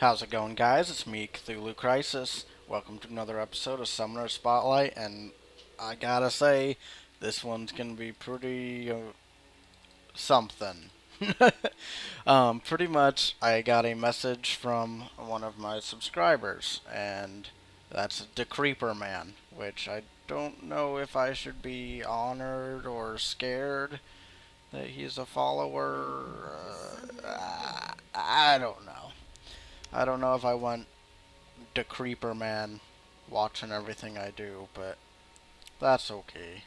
How's it going, guys? It's me, Cthulhu Crisis. Welcome to another episode of Summoner Spotlight, and I gotta say, this one's gonna be pretty something. Pretty much, I got a message from one of my subscribers, and that's the Creeper Man, which I don't know if I should be honored or scared that he's a follower. I don't know. I don't know if I want the Creeper Man watching everything I do, but that's okay.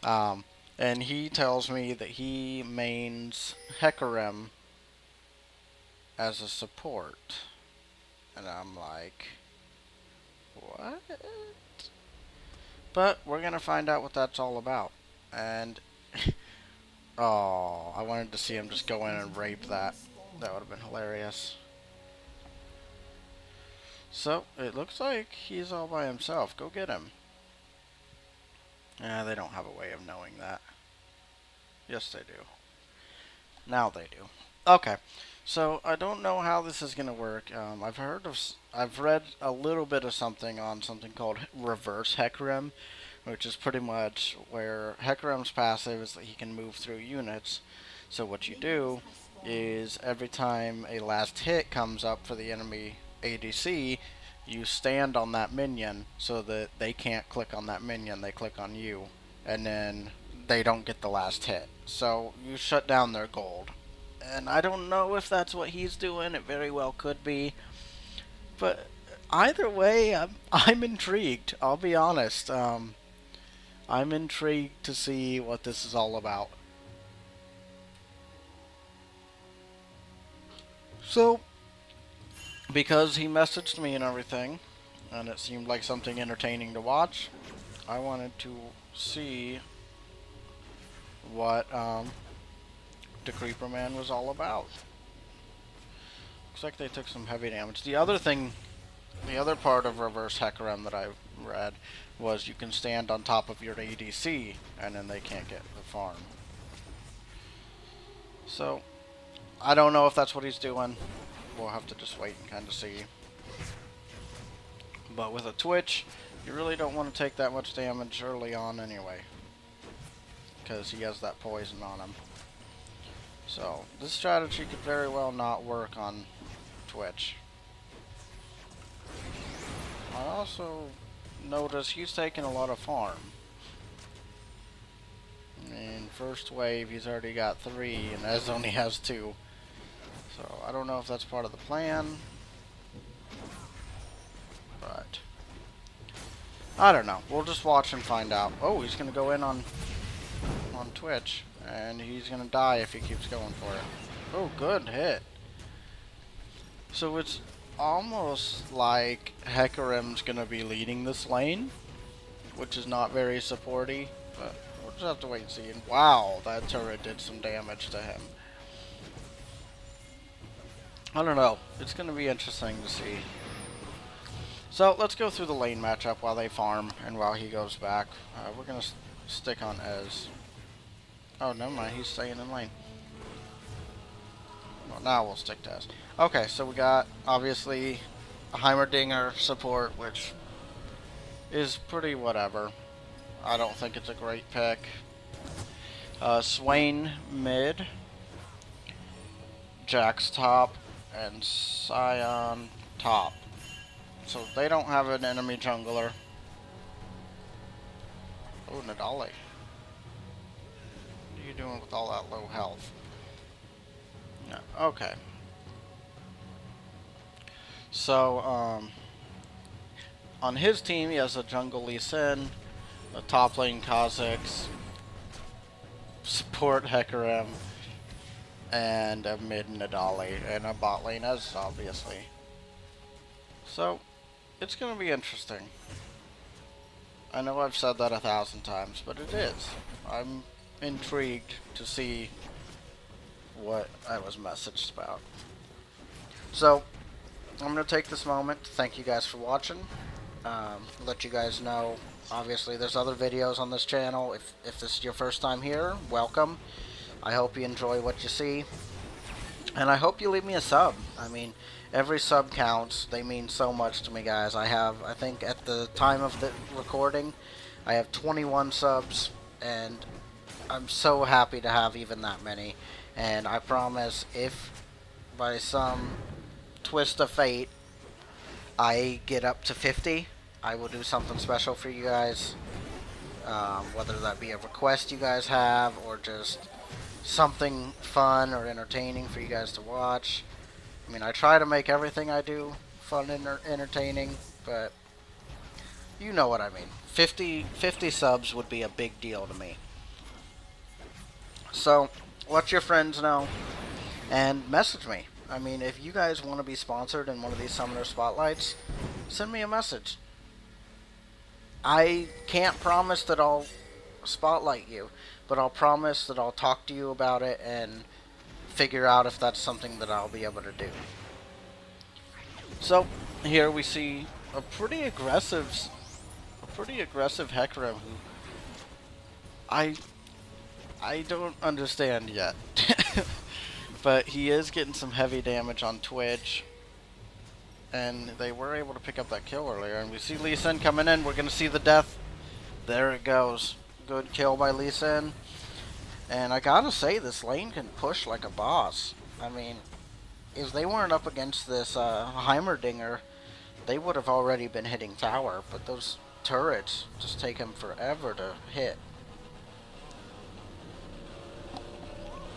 And he tells me that he mains Hecarim as a support. And I'm like, what? But we're going to find out what that's all about. And, oh, I wanted to see him just go in and rape that. That would have been hilarious. So, it looks like he's all by himself. Go get him. They don't have a way of knowing that. Yes, they do. Now they do. Okay. So, I don't know how this is going to work. I've read a little bit of something on something called reverse Hecarim, which is pretty much where Hecarim's passive is that he can move through units. So what you do is every time a last hit comes up for the enemy ADC, you stand on that minion so that they can't click on that minion, they click on you, and then they don't get the last hit. So you shut down their gold. And I don't know if that's what he's doing, it very well could be. But either way, I'm intrigued, I'll be honest. I'm intrigued to see what this is all about. So, because he messaged me and everything, and it seemed like something entertaining to watch, I wanted to see what the Creeper Man was all about. Looks like they took some heavy damage. The other part of reverse Hecarim that I read was you can stand on top of your ADC, and then they can't get the farm. So, I don't know if that's what he's doing. We'll have to just wait and kind of see. But with a Twitch, you really don't want to take that much damage early on anyway, because he has that poison on him. So, this strategy could very well not work on Twitch. I also notice he's taking a lot of farm. In first wave, he's already got 3, and Ez only has 2. So, I don't know if that's part of the plan. But I don't know. We'll just watch and find out. Oh, he's going to go in on Twitch. And he's going to die if he keeps going for it. Oh, good hit. So it's almost like Hecarim's going to be leading this lane, which is not very supporty. But we'll just have to wait and see. And wow, that turret did some damage to him. I don't know. It's going to be interesting to see. So, let's go through the lane matchup while they farm and while he goes back. We're going to stick on Ez. Oh, never mind. He's staying in lane. Well, now we'll stick to Ez. Okay, so we got, obviously, a Heimerdinger support, which is pretty whatever. I don't think it's a great pick. Swain mid. Jax top. And Scion top. So they don't have an enemy jungler. Oh, Nadali. What are you doing with all that low health? No, okay. So, on his team, he has a jungle Lee Sin, a top lane Kha'Zix, support Hecarim, and a mid Nadali, and a bot lane Ez, obviously. So, it's going to be interesting. I know I've said that 1,000 times, but it is. I'm intrigued to see what I was messaged about. So, I'm going to take this moment to thank you guys for watching. Let you guys know, obviously there's other videos on this channel. If this is your first time here, welcome. I hope you enjoy what you see. And I hope you leave me a sub. I mean, every sub counts. They mean so much to me, guys. I think at the time of the recording, I have 21 subs, and I'm so happy to have even that many. And I promise, if by some twist of fate I get up to 50, I will do something special for you guys. Whether that be a request you guys have, or just something fun or entertaining for you guys to watch. I mean, I try to make everything I do fun and entertaining, but you know what I mean. 50 subs would be a big deal to me. So, let your friends know and message me. I mean, if you guys want to be sponsored in one of these Summoner Spotlights, send me a message. I can't promise that I'll spotlight you, but I'll promise that I'll talk to you about it and figure out if that's something that I'll be able to do. So, here we see a pretty aggressive Hecarim who I don't understand yet. But he is getting some heavy damage on Twitch. And they were able to pick up that kill earlier. And we see Lee Sin coming in. We're going to see the death. There it goes. Good kill by Lee Sin. And I gotta say, this lane can push like a boss. I mean, if they weren't up against this Heimerdinger, they would have already been hitting tower. But those turrets just take him forever to hit.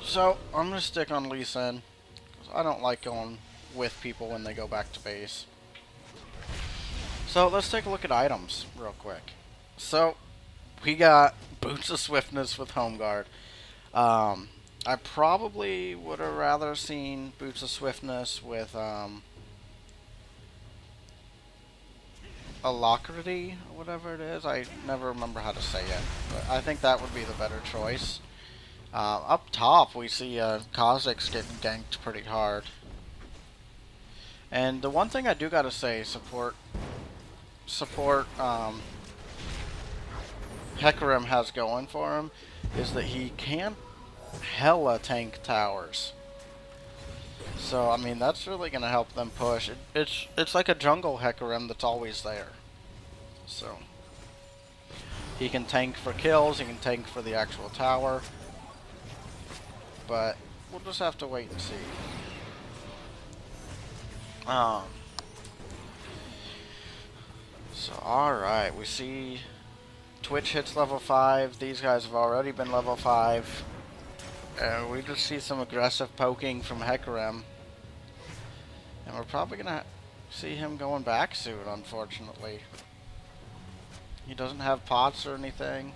So, I'm going to stick on Lee Sin. I don't like going with people when they go back to base. So, let's take a look at items real quick. So, we got Boots of Swiftness with Home Guard. I probably would have rather seen Boots of Swiftness with Alacrity, or whatever it is. I never remember how to say it, but I think that would be the better choice. Up top, we see Kha'Zix getting ganked pretty hard. And the one thing I do gotta say, support Hecarim has going for him is that he can hella tank towers. So I mean, that's really gonna help them push. It's like a jungle Hecarim that's always there. So he can tank for kills, he can tank for the actual tower. But we'll just have to wait and see. So alright, we see Twitch hits level 5. These guys have already been level 5. And we just see some aggressive poking from Hecarim. And we're probably going to see him going back soon, unfortunately. He doesn't have pots or anything.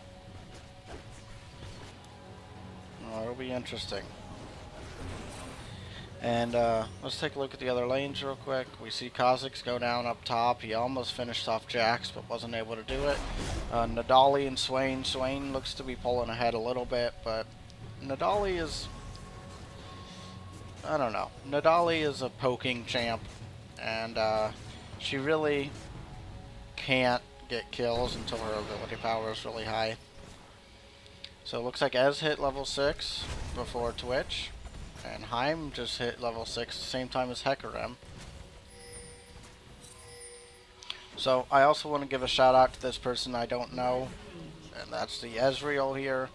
Oh, it'll be interesting. And let's take a look at the other lanes real quick. We see Kha'Zix go down up top. He almost finished off Jax, but wasn't able to do it. Nadali and Swain. Swain looks to be pulling ahead a little bit, but Nadali is... I don't know. Nadali is a poking champ, and she really can't get kills until her ability power is really high. So it looks like Ez hit level 6 before Twitch, and Heim just hit level 6 at the same time as Hecarim. So I also want to give a shout out to this person I don't know, and that's the Ezreal here.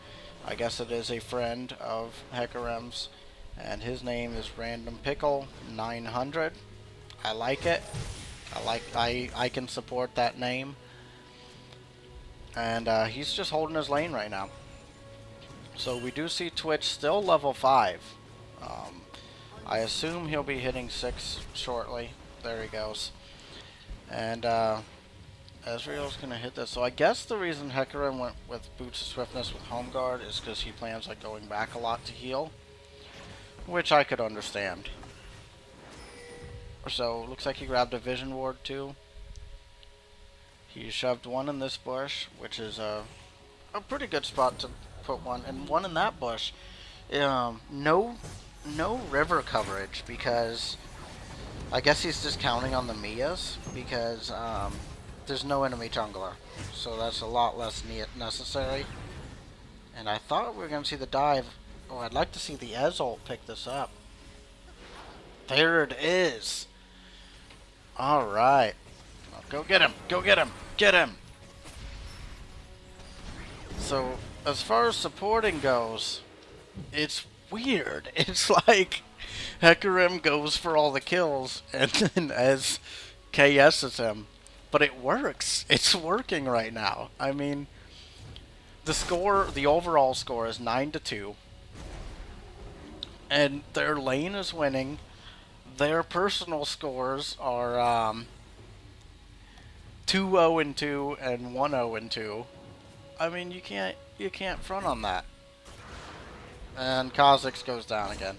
I guess it is a friend of Hecarim's, and his name is Random Pickle 900. I like it. I can support that name. And he's just holding his lane right now. So we do see Twitch still level 5. I assume he'll be hitting 6 shortly. There he goes. And Ezreal's going to hit this. So I guess the reason Hecarim went with Boots of Swiftness with Home Guard is because he plans like going back a lot to heal. Which I could understand. So looks like he grabbed a Vision Ward too. He shoved one in this bush, which is a pretty good spot to put one, and one in that bush. No river coverage, because I guess he's just counting on the Mias, because there's no enemy jungler, so that's a lot less necessary. And I thought we were going to see the dive. Oh, I'd like to see the Ez ult pick this up. There it is. Alright. Go get him. Go get him. Get him. So, as far as supporting goes, it's weird. It's like Hecarim goes for all the kills, and then as KS's him. But it works. It's working right now. I mean, the overall score is 9-2. And their lane is winning. Their personal scores are 2-0-2 and 1-0-2. I mean, you can't front on that. And Kha'Zix goes down again.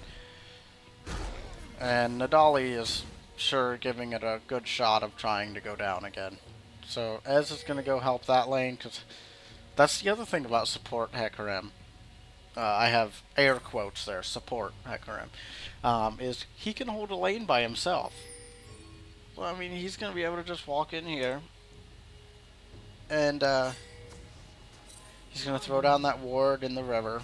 And Nadali is sure giving it a good shot of trying to go down again. So Ez is going to go help that lane, because that's the other thing about support Hecarim. I have air quotes there, support Hecarim. Is he can hold a lane by himself. Well, I mean, he's going to be able to just walk in here. And he's going to throw down that ward in the river.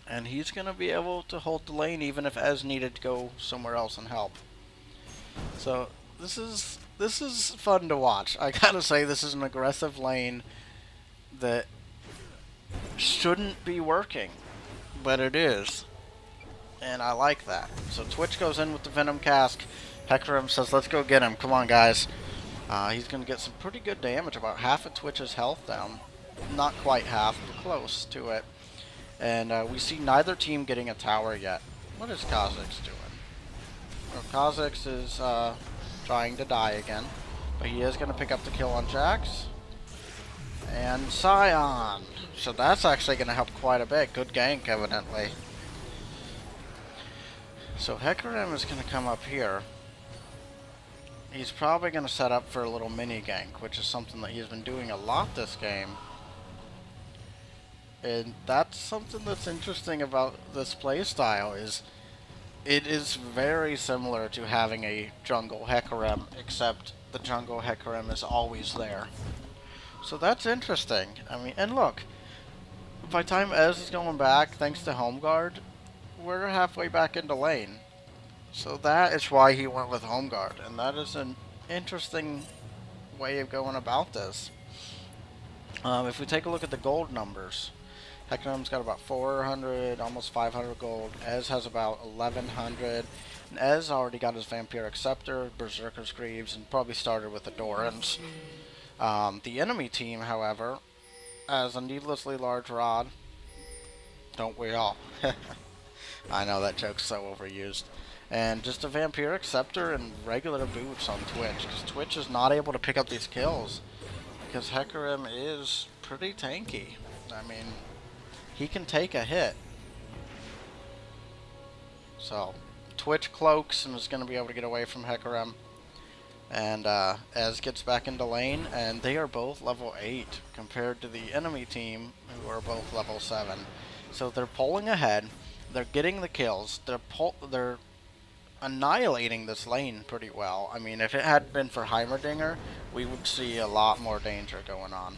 And he's going to be able to hold the lane even if Ez needed to go somewhere else and help. So this is fun to watch. I gotta say, this is an aggressive lane that shouldn't be working, but it is. And I like that. So Twitch goes in with the Venom Cask. Hecarim says, let's go get him. Come on, guys. He's going to get some pretty good damage. About half of Twitch's health down. Not quite half, but close to it. And we see neither team getting a tower yet. What is Kha'Zix doing? Well, Kha'Zix is trying to die again. But he is going to pick up the kill on Jax. And Scion. So that's actually going to help quite a bit. Good gank, evidently. So Hecarim is going to come up here. He's probably going to set up for a little mini gank, which is something that he's been doing a lot this game. And that's something that's interesting about this playstyle, is it is very similar to having a jungle Hecarim, except the jungle Hecarim is always there. So that's interesting. I mean, and look, by the time Ez is going back, thanks to Home Guard, we're halfway back into lane. So that is why he went with Home Guard, and that is an interesting way of going about this. If we take a look at the gold numbers, Hecarim's got about 400, almost 500 gold. Ez has about 1100. And Ez already got his Vampiric Scepter, Berserker's Greaves, and probably started with the Dorans. The enemy team, however, has a needlessly large rod. Don't we all? I know that joke's so overused. And just a Vampiric Scepter and regular boots on Twitch, because Twitch is not able to pick up these kills. Because Hecarim is pretty tanky. I mean, he can take a hit. So, Twitch cloaks and is going to be able to get away from Hecarim. And Ez gets back into lane, and they are both level 8 compared to the enemy team, who are both level 7. So they're pulling ahead. They're getting the kills. They're annihilating this lane pretty well. I mean, if it had been for Heimerdinger, we would see a lot more danger going on.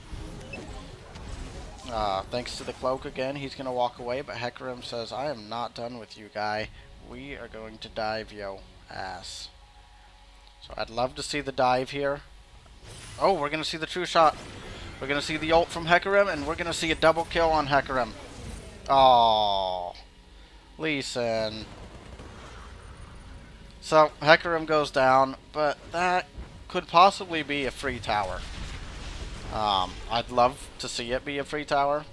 Thanks to the cloak again, he's going to walk away, but Hecarim says, I am not done with you, guy. We are going to dive yo ass. So I'd love to see the dive here. Oh, we're going to see the true shot. We're going to see the ult from Hecarim, and we're going to see a double kill on Hecarim. Oh, Lee Sin. So Hecarim goes down, but that could possibly be a free tower. I'd love to see it be a free tower.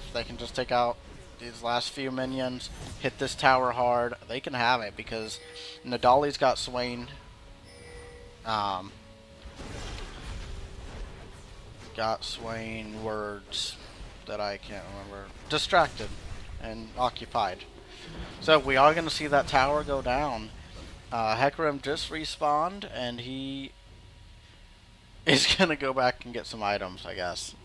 If they can just take out these last few minions, hit this tower hard, they can have it, because Nadali's got Swain. Got Swain words that I can't remember. Distracted and occupied. So we are going to see that tower go down. Hecarim just respawned, and he is going to go back and get some items, I guess.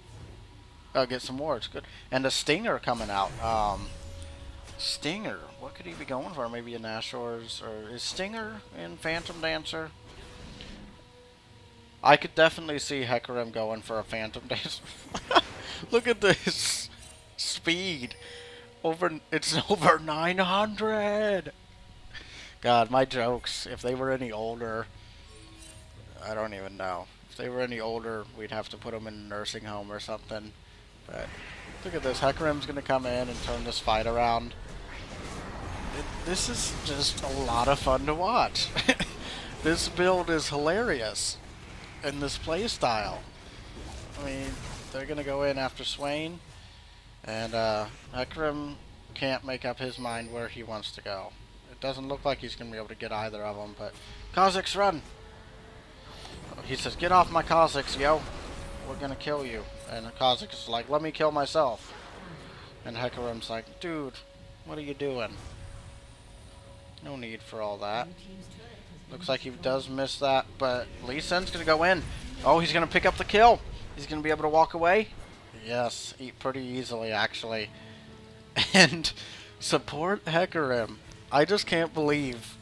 Oh, get some wards. Good. And a Stinger coming out. Stinger. What could he be going for? Maybe a Nashor's? Or is Stinger in Phantom Dancer? I could definitely see Hecarim going for a Phantom Dancer. Look at this speed. It's over 900. God, my jokes, if they were any older, I don't even know. If they were any older, we'd have to put them in a nursing home or something. But look at this. Hecarim's going to come in and turn this fight around. This is just a lot of fun to watch. This build is hilarious. And this playstyle. I mean, they're going to go in after Swain. And Hecarim can't make up his mind where he wants to go. It doesn't look like he's going to be able to get either of them. But Kha'Zix, run! He says, get off my Kha'Zix, yo. We're going to kill you. And Kha'Zix is like, let me kill myself. And Hecarim's like, dude, what are you doing? No need for all that. Looks like he does miss that, but Lee Sin's going to go in. Oh, he's going to pick up the kill. He's going to be able to walk away. Yes, pretty easily, actually. And support Hecarim. I just can't believe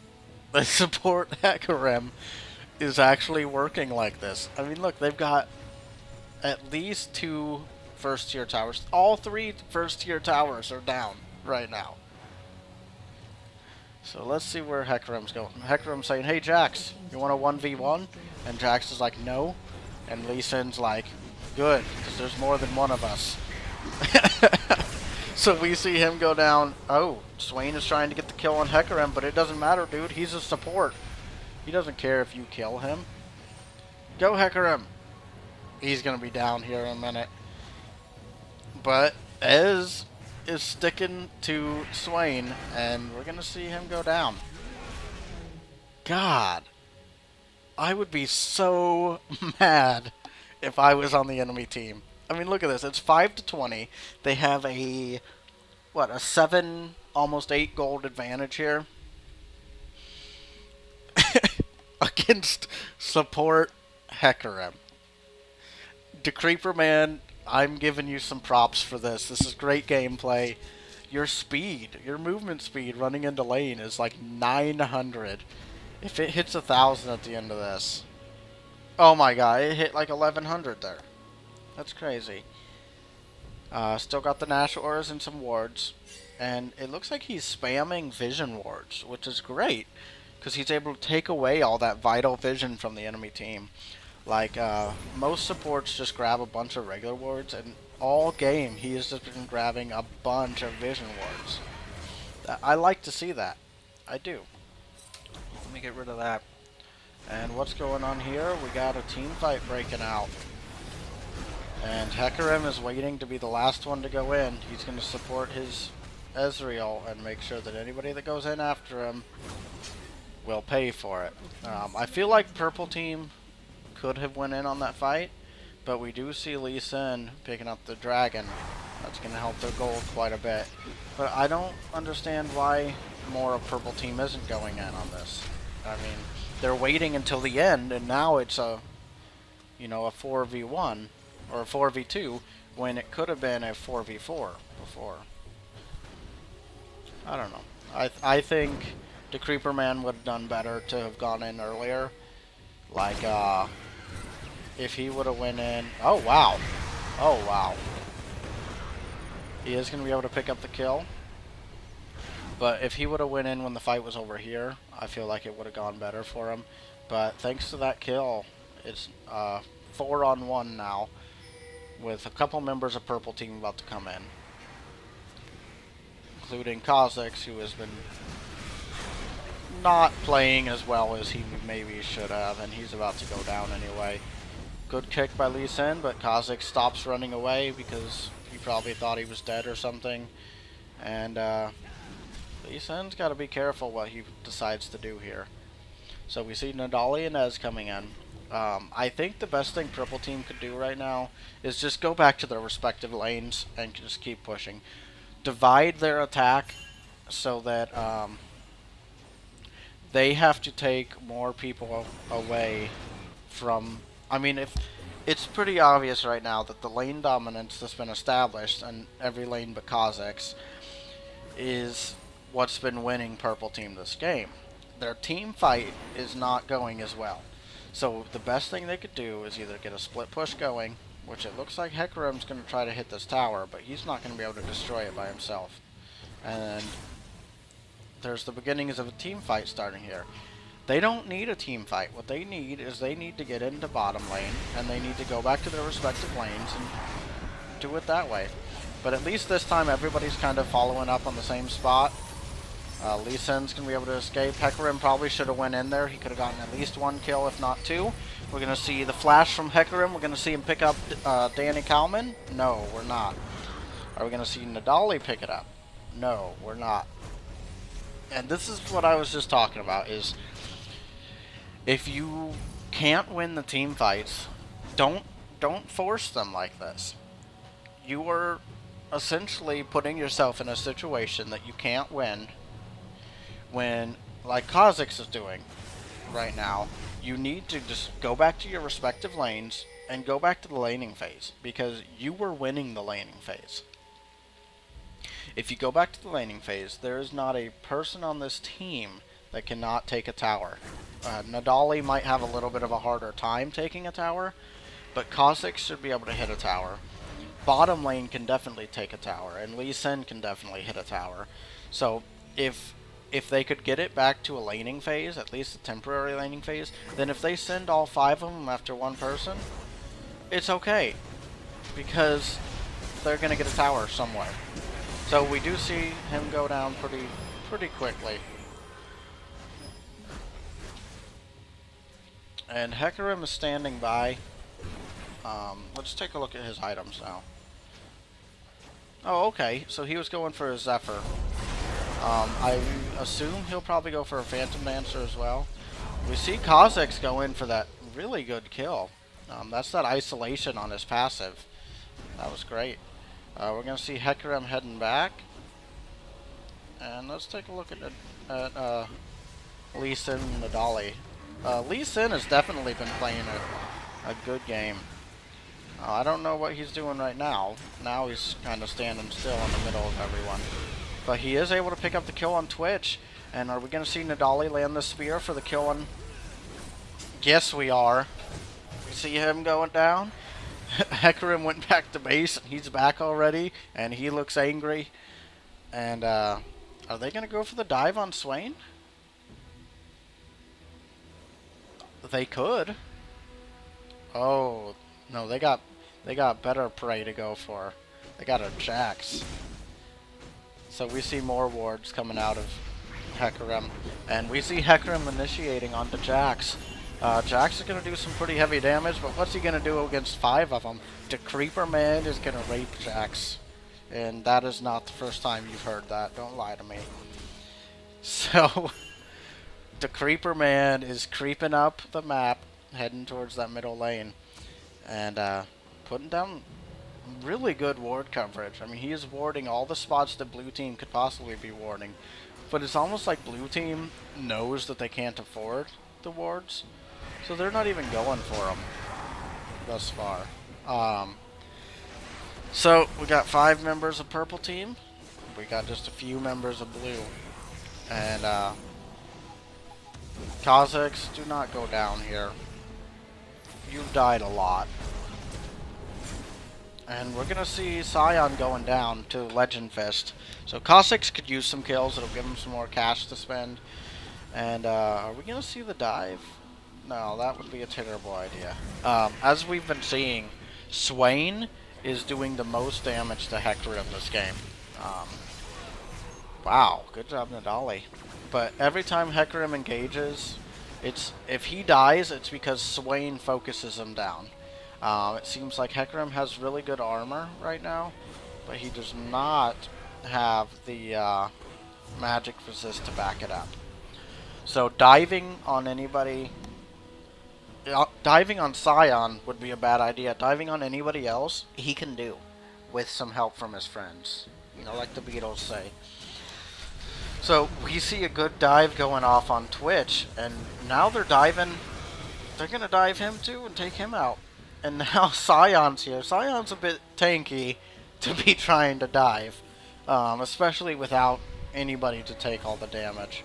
that support Hecarim is actually working like this. I mean, look, they've got at least 2 first-tier towers. All 3 first-tier towers are down right now. So let's see where Hecarim's going. Hecarim's saying, hey, Jax, you want a 1v1? And Jax is like, no. And Lee Sin's like, good, because there's more than one of us. So we see him go down. Oh, Swain is trying to get the kill on Hecarim, but it doesn't matter, dude. He's a support. He doesn't care if you kill him. Go, Hecarim. He's going to be down here in a minute. But Ez is sticking to Swain, and we're going to see him go down. God. I would be so mad if I was on the enemy team. I mean, look at this. It's 5-20. They have a 7, almost 8 gold advantage here. Against support Hecarim. Decreeper Man, I'm giving you some props for this. This is great gameplay. Your speed, your movement speed running into lane is like 900. If it hits 1,000 at the end of this. Oh my god, it hit like 1,100 there. That's crazy. Still got the Nash Auras and some wards. And it looks like he's spamming vision wards, which is great. Because he's able to take away all that vital vision from the enemy team. Like, most supports just grab a bunch of regular wards, and all game he has just been grabbing a bunch of vision wards. I like to see that. I do. Let me get rid of that. And what's going on here? We got a team fight breaking out. And Hecarim is waiting to be the last one to go in. He's going to support his Ezreal and make sure that anybody that goes in after him will pay for it. I feel like purple team could have went in on that fight, but we do see Lee Sin picking up the dragon. That's going to help their gold quite a bit. But I don't understand why more of purple team isn't going in on this. I mean, they're waiting until the end, and now it's a 4v1 or a 4v2 when it could have been a 4v4 before. I don't know. I think the Creeper Man would have done better to have gone in earlier. Like, if he would have went in... Oh, wow. Oh, wow. He is going to be able to pick up the kill. But if he would have went in when the fight was over here, I feel like it would have gone better for him. But thanks to that kill, it's 4-on-1 now, with a couple members of purple team about to come in. Including Kha'Zix, who has been not playing as well as he maybe should have, and he's about to go down anyway. Good kick by Lee Sin, but Kha'Zix stops running away because he probably thought he was dead or something. And Lee Sin's got to be careful what he decides to do here. So we see Nadali and Ez coming in. I think the best thing purple team could do right now is just go back to their respective lanes and just keep pushing. Divide their attack so that they have to take more people away from... I mean, if it's pretty obvious right now that the lane dominance that's been established in every lane but Kha'Zix is what's been winning purple team this game. Their team fight is not going as well. So the best thing they could do is either get a split push going, which it looks like Hecarim's going to try to hit this tower, but he's not going to be able to destroy it by himself. And there's the beginnings of a team fight starting here. They don't need a team fight. What they need is they need to get into bottom lane, and they need to go back to their respective lanes and do it that way. But at least this time everybody's kind of following up on the same spot. Lee Sin's going to be able to escape. Hecarim probably should have went in there. He could have gotten at least 1 kill, if not 2. We're going to see the flash from Hecarim. We're going to see him pick up Danny Kalman. No, we're not. Are we going to see Nadali pick it up? No, we're not. And this is what I was just talking about, is if you can't win the team fights, don't force them like this. You are essentially putting yourself in a situation that you can't win when, like Kha'Zix is doing right now, you need to just go back to your respective lanes and go back to the laning phase, because you were winning the laning phase. If you go back to the laning phase, there is not a person on this team that cannot take a tower. Nadali might have a little bit of a harder time taking a tower, but Kha'Zix should be able to hit a tower. Bottom lane can definitely take a tower, and Lee Sin can definitely hit a tower. So if they could get it back to a laning phase, at least a temporary laning phase, then if they send all 5 of them after one person, it's okay, because they're going to get a tower somewhere. So we do see him go down pretty quickly. And Hecarim is standing by. Let's take a look at his items now. Oh, okay. So he was going for a Zephyr. I assume he'll probably go for a Phantom Dancer as well. We see Kha'Zix go in for that really good kill. That's that isolation on his passive. That was great. We're going to see Hecarim heading back. And let's take a look at Lee Sin and Nadali. Lee Sin has definitely been playing a good game. I don't know what he's doing right now. Now he's kind of standing still in the middle of everyone. But he is able to pick up the kill on Twitch. And are we going to see Nadali land the spear for the kill on... Yes, we are. We see him going down. Hecarim went back to base, and he's back already, and he looks angry. And, are they going to go for the dive on Swain? They could. Oh, no, they got better prey to go for. They got a Jax. So we see more wards coming out of Hecarim, and we see Hecarim initiating onto Jax. Jax is going to do some pretty heavy damage, but what's he going to do against 5 of them? The Creeper Man is going to rape Jax. And that is not the first time you've heard that. Don't lie to me. So, the Creeper Man is creeping up the map, heading towards that middle lane. And putting down really good ward coverage. I mean, he is warding all the spots that blue team could possibly be warding. But it's almost like blue team knows that they can't afford the wards. So they're not even going for them thus far. So we got 5 members of purple team. We got just a few members of blue. And Kha'Zix, do not go down here. You've died a lot. And we're going to see Sion going down to Legend Fist. So Kha'Zix could use some kills. It'll give him some more cash to spend. And are we going to see the dive? No, that would be a terrible idea. As we've been seeing, Swain is doing the most damage to Hecarim this game. Wow, good job Nadali. But every time Hecarim engages, if he dies, it's because Swain focuses him down. It seems like Hecarim has really good armor right now, but he does not have the magic resist to back it up. So diving on anybody... diving on Sion would be a bad idea. Diving on anybody else, he can do, with some help from his friends. You know, like the Beatles say. So, we see a good dive going off on Twitch, and now they're diving... They're going to dive him too and take him out. And now Sion's here. Sion's a bit tanky to be trying to dive. Especially without anybody to take all the damage.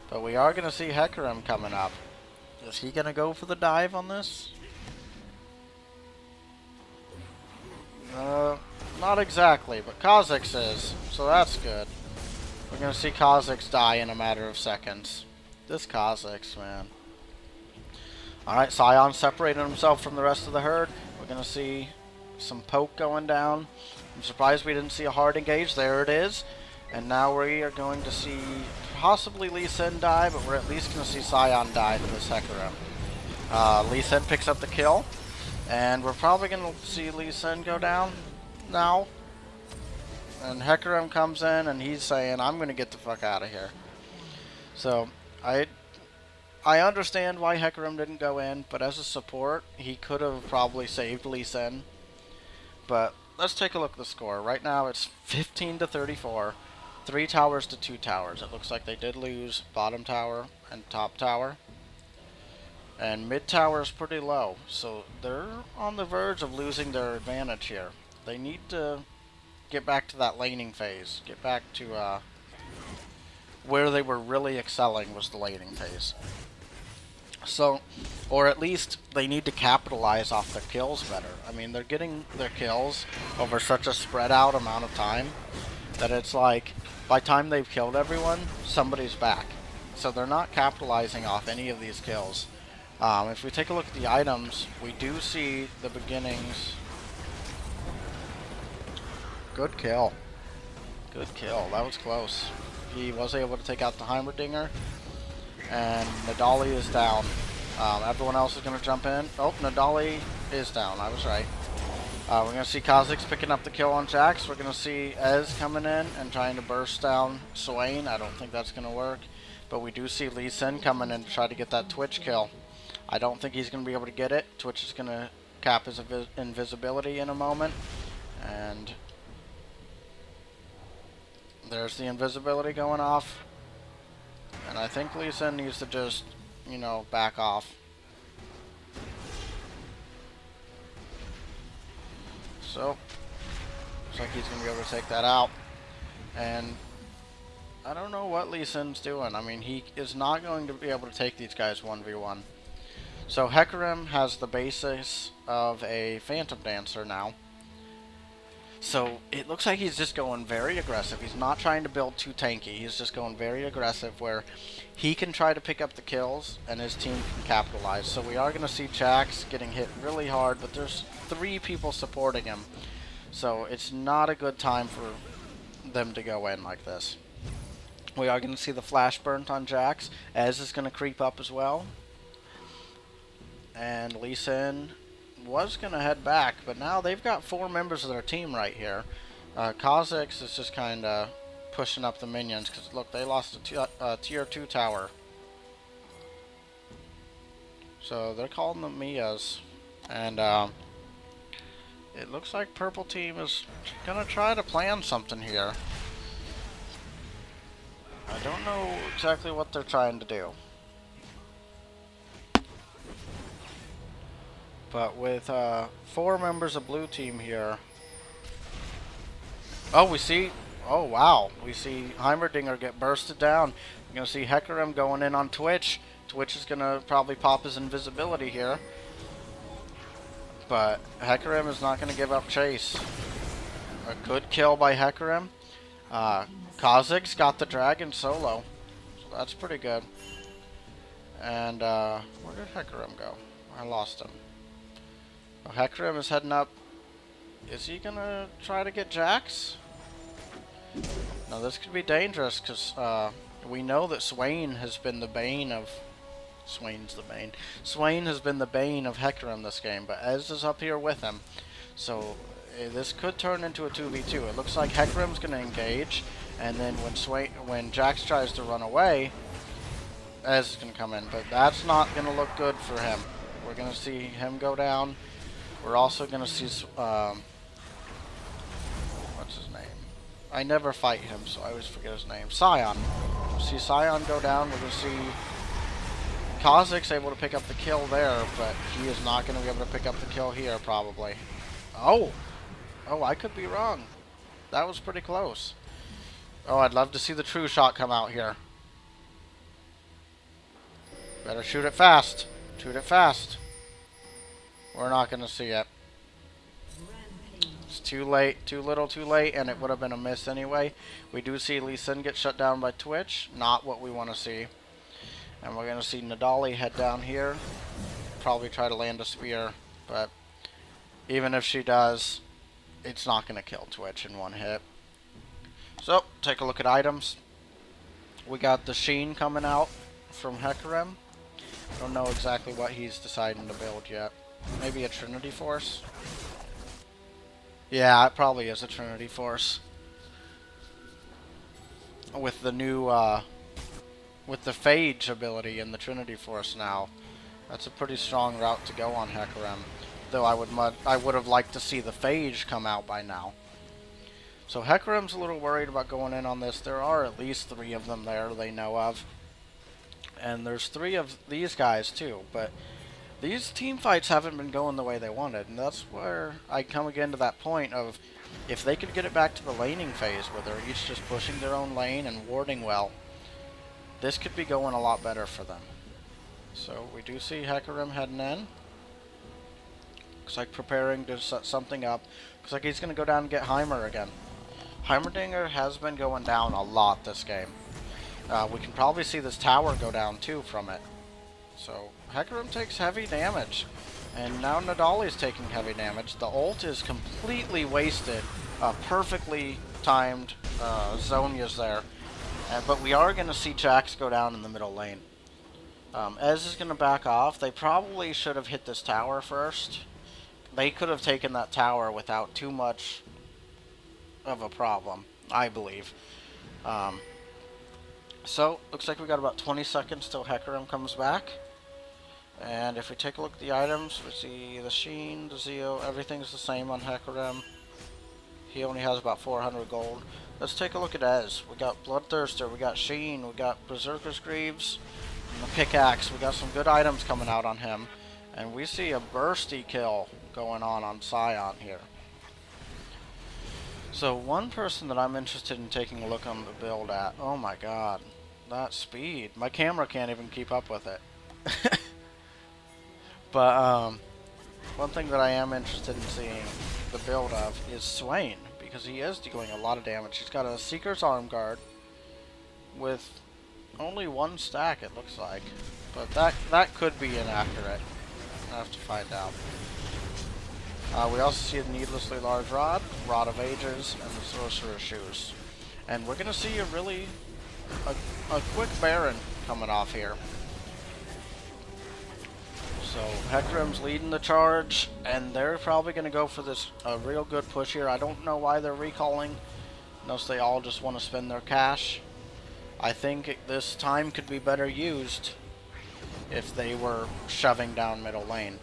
But we are going to see Hecarim coming up. Is he going to go for the dive on this? Not exactly, but Kha'Zix is, so that's good. We're going to see Kha'Zix die in a matter of seconds. This Kha'Zix, man. Alright, Scion separated himself from the rest of the herd. We're going to see some poke going down. I'm surprised we didn't see a hard engage. There it is. And now we are going to see possibly Lee Sin die, but we're at least going to see Scion die to this Hecarim. Lee Sin picks up the kill. And we're probably going to see Lee Sin go down now. And Hecarim comes in and he's saying, I'm going to get the fuck out of here. So, I understand why Hecarim didn't go in, but as a support, he could have probably saved Lee Sin. But let's take a look at the score. Right now it's 15 to 34. 3 towers to 2 towers. It looks like they did lose bottom tower and top tower. And mid tower is pretty low. So they're on the verge of losing their advantage here. They need to get back to that laning phase. Get back to where they were really excelling was the laning phase. So, or at least they need to capitalize off their kills better. I mean, they're getting their kills over such a spread out amount of time that it's like, by the time they've killed everyone, somebody's back. So they're not capitalizing off any of these kills. If we take a look at the items, we do see the beginnings. Good kill. Good kill. That was close. He was able to take out the Heimerdinger. And Nadali is down. Everyone else is going to jump in. Oh, Nadali is down. I was right. We're going to see Kha'Zix picking up the kill on Jax. We're going to see Ez coming in and trying to burst down Swain. I don't think that's going to work. But we do see Lee Sin coming in to try to get that Twitch kill. I don't think he's going to be able to get it. Twitch is going to cap his invisibility in a moment. And there's the invisibility going off. And I think Lee Sin needs to just, you know, back off. So, looks like he's going to be able to take that out. And I don't know what Lee Sin's doing. I mean, he is not going to be able to take these guys 1v1. So Hecarim has the basis of a Phantom Dancer now. So it looks like he's just going very aggressive. He's not trying to build too tanky. He's just going very aggressive where he can try to pick up the kills and his team can capitalize. So we are going to see Jax getting hit really hard, but there's 3 people supporting him. So it's not a good time for them to go in like this. We are going to see the flash burnt on Jax. Ez is going to creep up as well. And Lee Sin was going to head back, but now they've got 4 members of their team right here. Kha'Zix is just kind of pushing up the minions, because look, they lost a tier 2 tower. So they're calling them Mias. And it looks like purple team is going to try to plan something here. I don't know exactly what they're trying to do. But with 4 members of blue team here. Oh, we see. Oh, wow. We see Heimerdinger get bursted down. We're going to see Hecarim going in on Twitch. Twitch is going to probably pop his invisibility here. But Hecarim is not going to give up chase. A good kill by Hecarim. Kha'Zix got the dragon solo. So that's pretty good. And where did Hecarim go? I lost him. Well, Hecarim is heading up. Is he going to try to get Jax? No, this could be dangerous because we know that Swain has been the bane of... Swain's the bane. Swain has been the bane of Hecarim this game, but Ez is up here with him. So this could turn into a 2v2. It looks like Hecarim's going to engage, and then when Jax tries to run away, Ez is going to come in. But that's not going to look good for him. We're going to see him go down. We're also going to see, what's his name? I never fight him, so I always forget his name. Scion. We'll see Scion go down. We're going to see Kha'Zix able to pick up the kill there, but he is not going to be able to pick up the kill here, probably. Oh! Oh, I could be wrong. That was pretty close. Oh, I'd love to see the true shot come out here. Better shoot it fast. Shoot it fast. We're not going to see it. was too late, too little too late, and it would have been a miss anyway. We do see Lee Sin get shut down by Twitch. Not what we want to see. And we're going to see Nadali head down here. Probably try to land a spear, but even if she does, it's not going to kill Twitch in one hit. So, take a look at items. We got the Sheen coming out from Hecarim. Don't know exactly what he's deciding to build yet. Maybe a Trinity Force? Yeah, it probably is a Trinity Force. With the new, with the Phage ability in the Trinity Force now. That's a pretty strong route to go on Hecarim. Though I would have liked to see the Phage come out by now. So Hecarim's a little worried about going in on this. There are at least 3 of them there they know of. And there's 3 of these guys too, but these team fights haven't been going the way they wanted, and that's where I come again to that point of if they could get it back to the laning phase where they're each just pushing their own lane and warding well, this could be going a lot better for them. So we do see Hecarim heading in. Looks like preparing to set something up. Looks like he's going to go down and get Heimer again. Heimerdinger has been going down a lot this game. We can probably see this tower go down too from it. So Hecarim takes heavy damage. And now Nadali's taking heavy damage. The ult is completely wasted. Perfectly timed Zhonya's there. But we are going to see Jax go down in the middle lane. Ez is going to back off. They probably should have hit this tower first. They could have taken that tower without too much of a problem, I believe. So, looks like we got about 20 seconds till Hecarim comes back. And if we take a look at the items, we see the Sheen, the Zeo, everything's the same on Hecarim. He only has about 400 gold. Let's take a look at Ez. We got Bloodthirster, we got Sheen, we got Berserker's Greaves, and the Pickaxe. We got some good items coming out on him. And we see a bursty kill going on Scion here. So one person that I'm interested in taking a look on the build at, oh my god, that speed. My camera can't even keep up with it. But one thing that I am interested in seeing the build of is Swain, because he is dealing a lot of damage. He's got a Seeker's Arm Guard with only 1 stack, it looks like. But that could be inaccurate. I'll have to find out. We also see the Needlessly Large Rod, Rod of Ages, and the Sorcerer's Shoes. And we're going to see a quick Baron coming off here. So Hecarim's leading the charge, and they're probably going to go for this real good push here. I don't know why they're recalling, unless they all just want to spend their cash. I think this time could be better used if they were shoving down middle lane.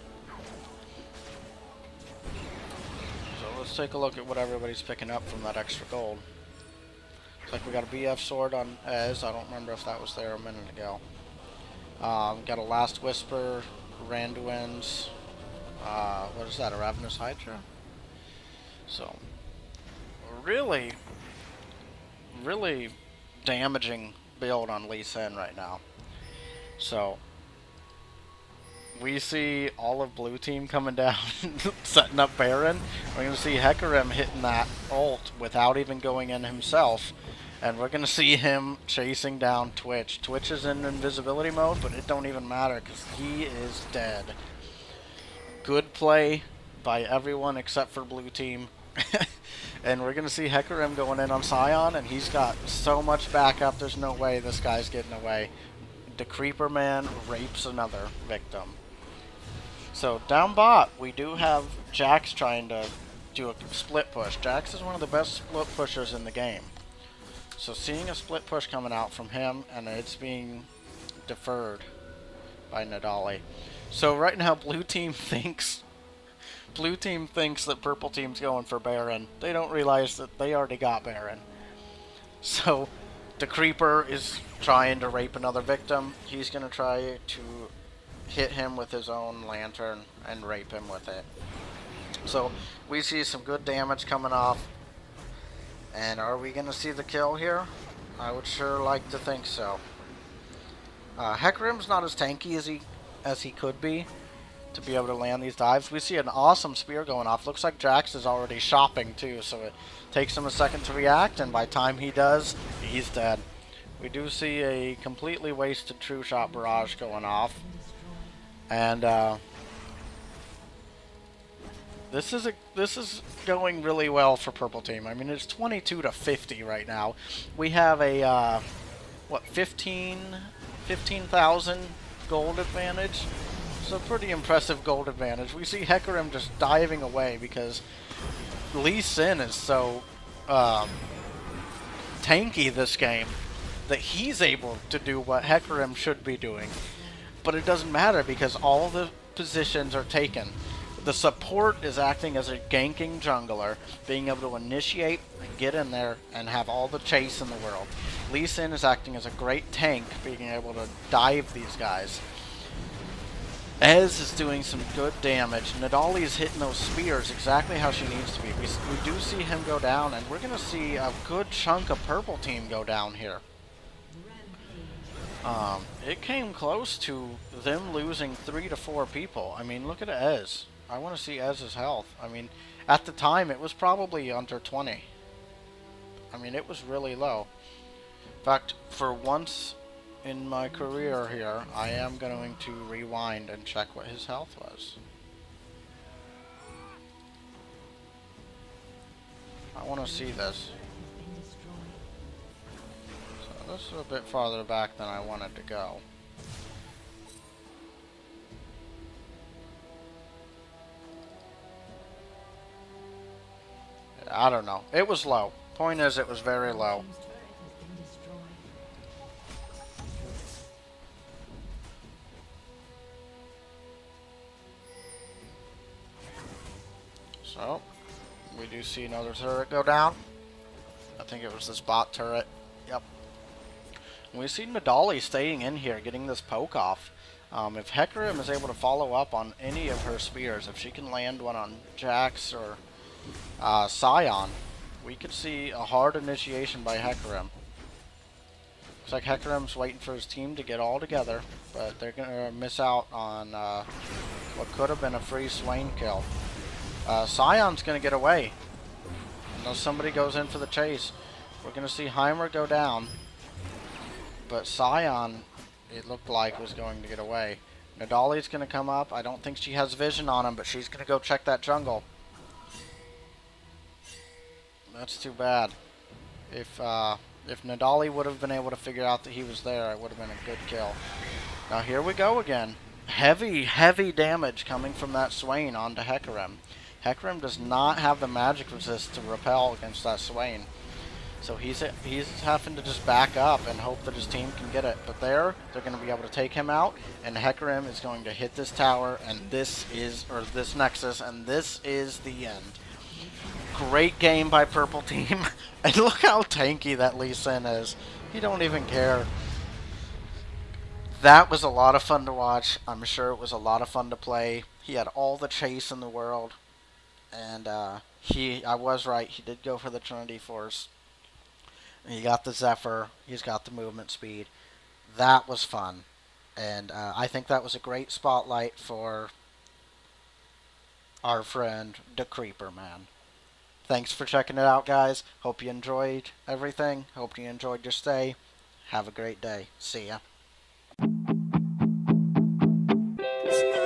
So let's take a look at what everybody's picking up from that extra gold. Looks like we got a BF sword on Ez. I don't remember if that was there a minute ago. Got a Last Whisper, Randuin's, what is that, a Ravenous Hydra? So, really damaging build on Lee Sin right now. So, we see all of blue team coming down, setting up Baron. We're going to see Hecarim hitting that ult without even going in himself. And we're going to see him chasing down Twitch. Twitch is in invisibility mode, but it don't even matter because he is dead. Good play by everyone except for blue team. And we're going to see Hecarim going in on Scion, and he's got so much backup, there's no way this guy's getting away. The Creeper Man rapes another victim. So down bot, we do have Jax trying to do a split push. Jax is one of the best split pushers in the game. So seeing a split push coming out from him, and it's being deferred by Nadali. So right now, blue team thinks that purple team's going for Baron. They don't realize that they already got Baron. So the Creeper is trying to rape another victim. He's going to try to hit him with his own lantern and rape him with it. So we see some good damage coming off. And are we going to see the kill here? I would sure like to think so. Hecarim's not as tanky as he could be. to be able to land these dives. We see an awesome spear going off. Looks like Jax is already shopping too, so it takes him a second to react, and by the time he does, he's dead. We do see a completely wasted true shot barrage going off, and this is going really well for purple team. I mean, it's 22-50 right now. We have a what, 15,000 gold advantage. So pretty impressive gold advantage. We see Hecarim just diving away because Lee Sin is so tanky this game that he's able to do what Hecarim should be doing. But it doesn't matter because all the positions are taken. The support is acting as a ganking jungler, being able to initiate and get in there and have all the chase in the world. Lee Sin is acting as a great tank, being able to dive these guys. Ez is doing some good damage. Nidali is hitting those spears exactly how she needs to be. We do see him go down, and we're going to see a good chunk of purple team go down here. It came close to them losing 3 to 4 people. I mean, look at Ez. I want to see Ez's health. I mean, at the time, it was probably under 20. I mean, it was really low. In fact, for once in my career here, I am going to rewind and check what his health was. I want to see this. So this is a bit farther back than I wanted to go. I don't know. It was low. Point is, it was very low. So, we do see another turret go down. I think it was this bot turret. Yep. And we see Nidali staying in here, getting this poke off. If Hecarim is able to follow up on any of her spears, if she can land one on Jax or Sion, we could see a hard initiation by Hecarim. Looks like Hecarim's waiting for his team to get all together, but they're going to miss out on what could have been a free Swain kill. Sion's going to get away. Unless somebody goes in for the chase. We're going to see Heimer go down. But Sion, it looked like, was going to get away. Nidali's going to come up. I don't think she has vision on him, but she's going to go check that jungle. That's too bad. If Nidali would have been able to figure out that he was there, it would have been a good kill. Now here we go again. Heavy, heavy damage coming from that Swain onto Hecarim. Hecarim does not have the magic resist to repel against that Swain. So he's having to just back up and hope that his team can get it. But they're going to be able to take him out, and Hecarim is going to hit this tower, and this Nexus, and this is the end. Great game by purple team. And look how tanky that Lee Sin is. He don't even care. That was a lot of fun to watch. I'm sure it was a lot of fun to play. He had all the chase in the world. And I was right. He did go for the Trinity Force. He got the Zephyr. He's got the movement speed. That was fun. And I think that was a great spotlight for our friend, the Creeper Man. Thanks for checking it out, guys. Hope you enjoyed everything. Hope you enjoyed your stay. Have a great day. See ya. I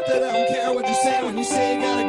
don't care what you say when you say you gotta